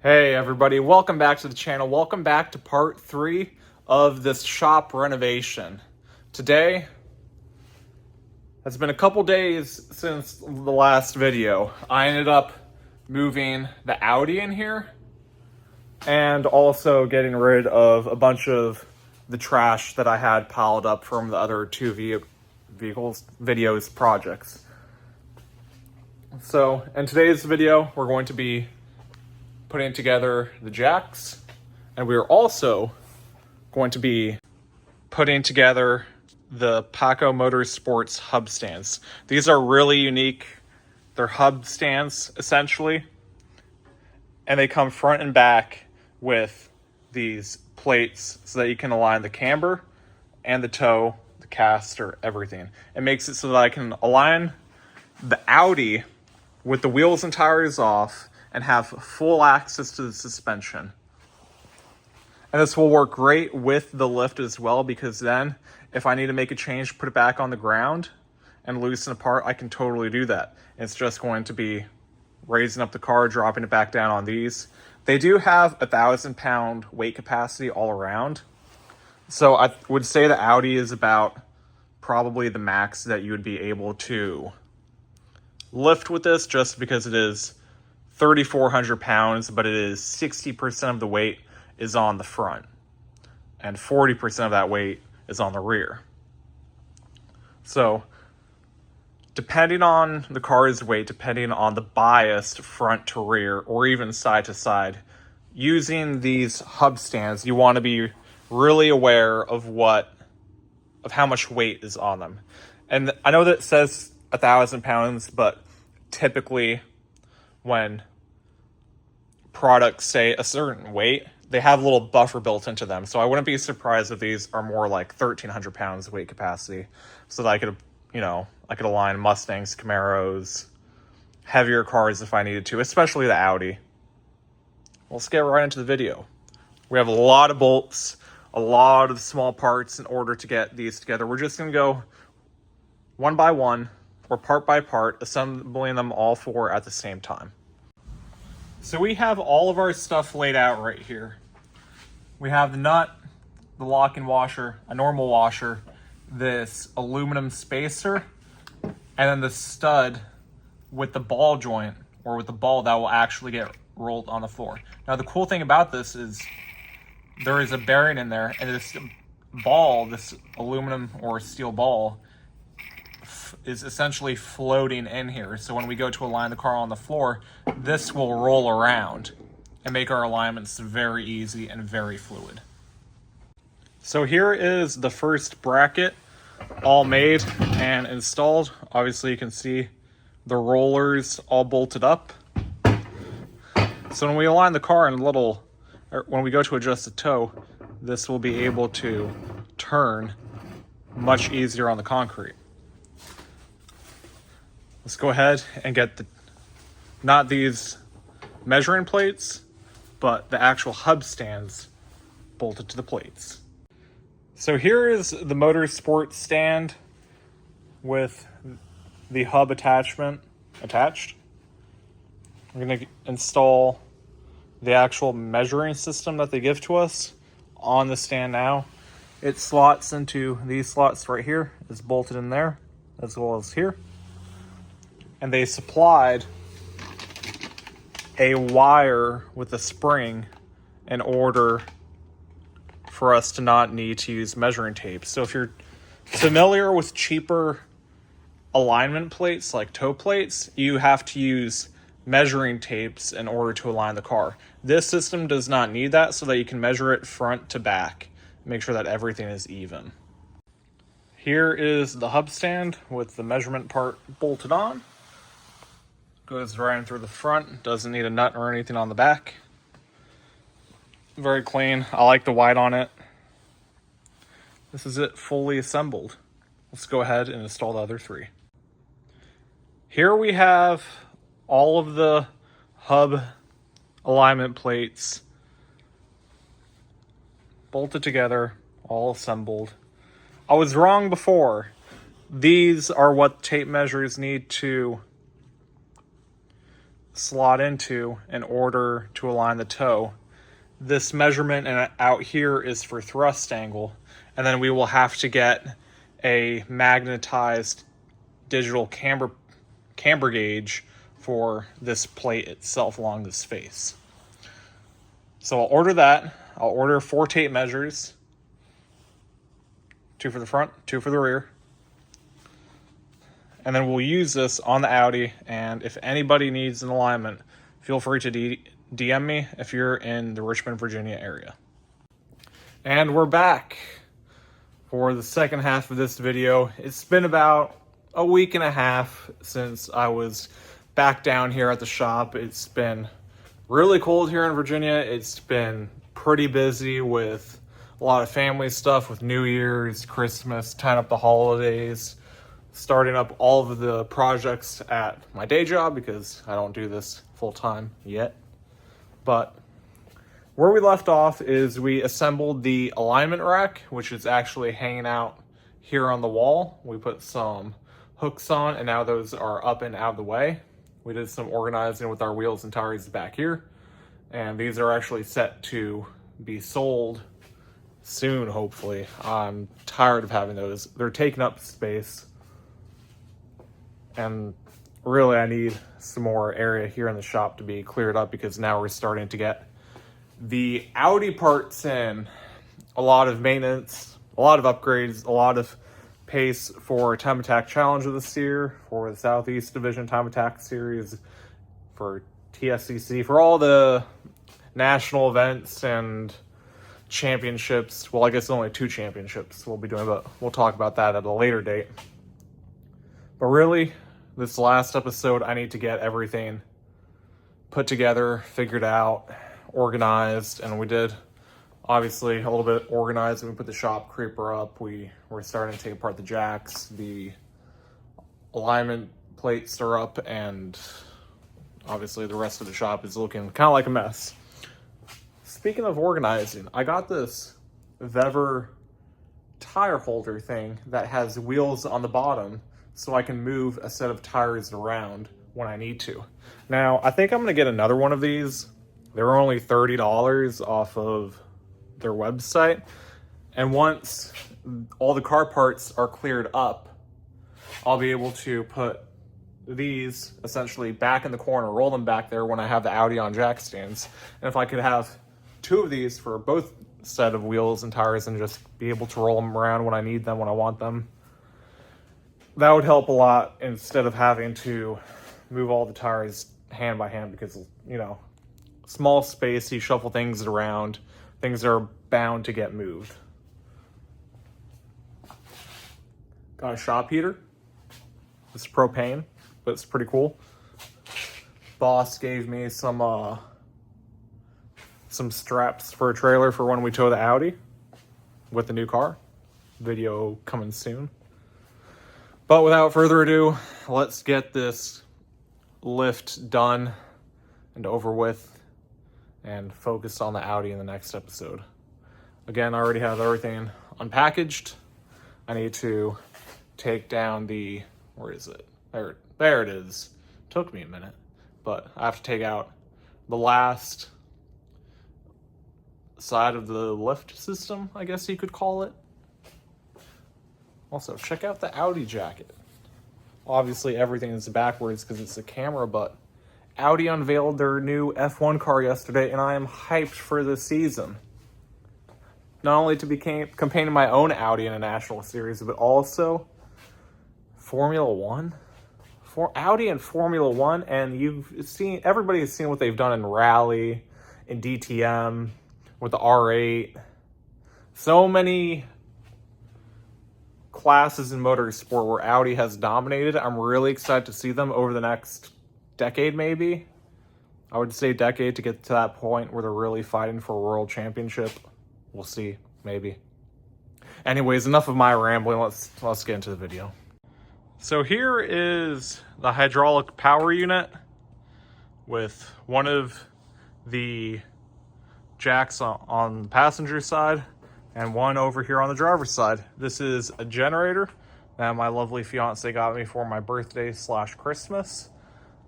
Hey everybody, welcome back to the channel. Welcome back to part 3 of this shop renovation. Today, it's been a couple days since the last video. I ended up moving the Audi in here and also getting rid of a bunch of the trash that I had piled up from the other two videos projects. So in today's video, we're going to be putting together the jacks, and we're also going to be putting together the Paco Motorsports hub stands. These are really unique. They're hub stands essentially, and they come front and back with these plates so that you can align the camber and the toe, the caster, everything. It makes it so that I can align the Audi with the wheels and tires off and have full access to the suspension. And this will work great with the lift as well, because then if I need to make a change, put it back on the ground and loosen apart, I can totally do that. It's just going to be raising up the car, dropping it back down on these. They do have 1,000-pound weight capacity all around. So I would say the Audi is about probably the max that you would be able to lift with this, just because it is 3,400 pounds, but it is 60% of the weight is on the front and 40% of that weight is on the rear. So depending on the car's weight, depending on the bias front to rear or even side to side, using these hub stands, you want to be really aware of how much weight is on them. And I know that it says 1,000 pounds, but typically when products say a certain weight, they have a little buffer built into them. So I wouldn't be surprised if these are more like 1,300 pounds weight capacity, so that I could align Mustangs, Camaros, heavier cars if I needed to, especially the Audi. Let's get right into the video. We have a lot of bolts, a lot of small parts in order to get these together. We're just going to go one by one or part by part, assembling them all four at the same time. So we have all of our stuff laid out right here. We have the nut, the lock-in washer, a normal washer, this aluminum spacer, and then the stud with the ball joint, or with the ball that will actually get rolled on the floor. Now the cool thing about this is there is a bearing in there, and this ball, this aluminum or steel ball, is essentially floating in here. So when we go to align the car on the floor, this will roll around and make our alignments very easy and very fluid. So here is the first bracket all made and installed. Obviously you can see the rollers all bolted up. So when we align the car when we go to adjust the toe, this will be able to turn much easier on the concrete. Let's go ahead and get not these measuring plates, but the actual hub stands bolted to the plates. So here is the Motorsport stand with the hub attachment attached. I'm going to install the actual measuring system that they give to us on the stand now. It slots into these slots right here. It's bolted in there as well as here. And they supplied a wire with a spring in order for us to not need to use measuring tape. So if you're familiar with cheaper alignment plates like toe plates, you have to use measuring tapes in order to align the car. This system does not need that, so that you can measure it front to back. Make sure that everything is even. Here is the hub stand with the measurement part bolted on. Goes right in through the front, doesn't need a nut or anything on the back. Very clean. I like the white on it. This is it fully assembled. Let's go ahead and install the other three. Here we have all of the hub alignment plates bolted together, all assembled. I was wrong before. These are what tape measures need to slot into in order to align the toe. This measurement and out here is for thrust angle, and then we will have to get a magnetized digital camber gauge for this plate itself along this face. So I'll order that. I'll order 4 tape measures, 2 for the front, 2 for the rear. And then we'll use this on the Audi, and if anybody needs an alignment, feel free to DM me if you're in the Richmond, Virginia area. And we're back for the second half of this video. It's been about a week and a half since I was back down here at the shop. It's been really cold here in Virginia. It's been pretty busy with a lot of family stuff with New Year's, Christmas, tying up the holidays, starting up all of the projects at my day job because I don't do this full time yet. But where we left off is we assembled the alignment rack, which is actually hanging out here on the wall. We put some hooks on, and now those are up and out of the way. We did some organizing with our wheels and tires back here, and these are actually set to be sold soon, hopefully. I'm tired of having those. They're taking up space, and really I need some more area here in the shop to be cleared up because now we're starting to get the Audi parts in. A lot of maintenance, a lot of upgrades, a lot of pace for Time Attack Challenge of this year, for the Southeast Division Time Attack Series, for TSCC, for all the national events and championships. Well, I guess only 2 championships we'll be doing, but we'll talk about that at a later date. But really, this last episode, I need to get everything put together, figured out, organized, and we did obviously a little bit organized. We put the shop creeper up. We were starting to take apart the jacks. The alignment plates are up, and obviously the rest of the shop is looking kind of like a mess. Speaking of organizing, I got this Vever tire holder thing that has wheels on the bottom so I can move a set of tires around when I need to. Now, I think I'm going to get another one of these. They were only $30 off of their website. And once all the car parts are cleared up, I'll be able to put these essentially back in the corner, roll them back there when I have the Audi on jack stands. And if I could have 2 of these for both set of wheels and tires and just be able to roll them around when I need them, when I want them, that would help a lot instead of having to move all the tires hand by hand because, you know, small space, you shuffle things around, things are bound to get moved. Got a shop heater. It's propane, but it's pretty cool. Boss gave me some straps for a trailer for when we tow the Audi with the new car. Video coming soon. But without further ado, let's get this lift done and over with and focus on the Audi in the next episode. Again, I already have everything unpackaged. I need to take down the, where is it? There it is. Took me a minute, but I have to take out the last side of the lift system, I guess you could call it. Also, check out the Audi jacket. Obviously, everything is backwards because it's a camera, but Audi unveiled their new F1 car yesterday, and I am hyped for this season. Not only to be campaigning my own Audi in a national series, but also Formula One. For Audi and Formula One, and everybody has seen what they've done in Rally, in DTM, with the R8. So many classes in motorsport where Audi has dominated. I'm really excited to see them over the next decade, maybe. I would say decade to get to that point where they're really fighting for a world championship. We'll see, maybe. Anyways, enough of my rambling. Let's get into the video. So here is the hydraulic power unit with one of the jacks on the passenger side and one over here on the driver's side. This is a generator that my lovely fiance got me for my birthday / Christmas.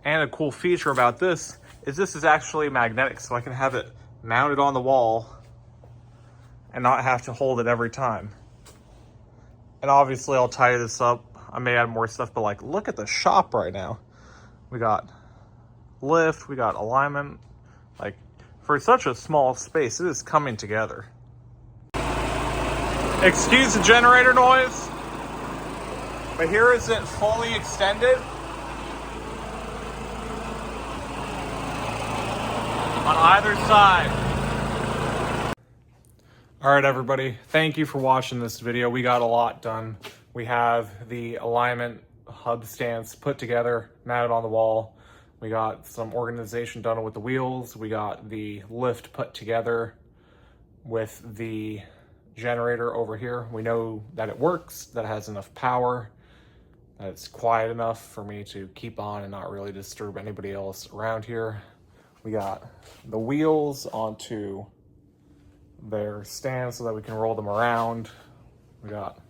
And a cool feature about this is actually magnetic, so I can have it mounted on the wall and not have to hold it every time. And obviously I'll tidy this up. I may add more stuff, but like, look at the shop right now. We got lift, we got alignment. Like, for such a small space, it is coming together. Excuse the generator noise, but here is it fully extended. On either side. All right, everybody, thank you for watching this video. We got a lot done. We have the alignment hub stands put together, mounted on the wall. We got some organization done with the wheels. We got the lift put together with the generator over here. We know that it works, that it has enough power, that it's quiet enough for me to keep on and not really disturb anybody else around here. We got the wheels onto their stand so that we can roll them around. We got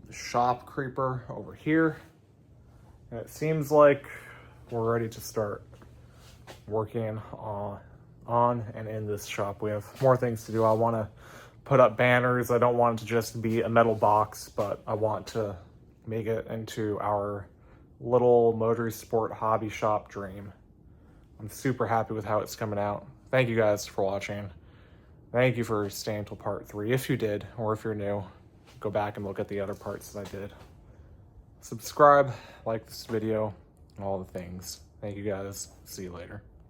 the shop creeper over here. And it seems like we're ready to start working on and in this shop. We have more things to do. I want to put up banners. I don't want it to just be a metal box, but I want to make it into our little motorsport hobby shop dream. I'm super happy with how it's coming out. Thank you guys for watching. Thank you for staying till part 3. If you did, or if you're new, go back and look at the other parts that I did. Subscribe, like this video, and all the things. Thank you guys. See you later.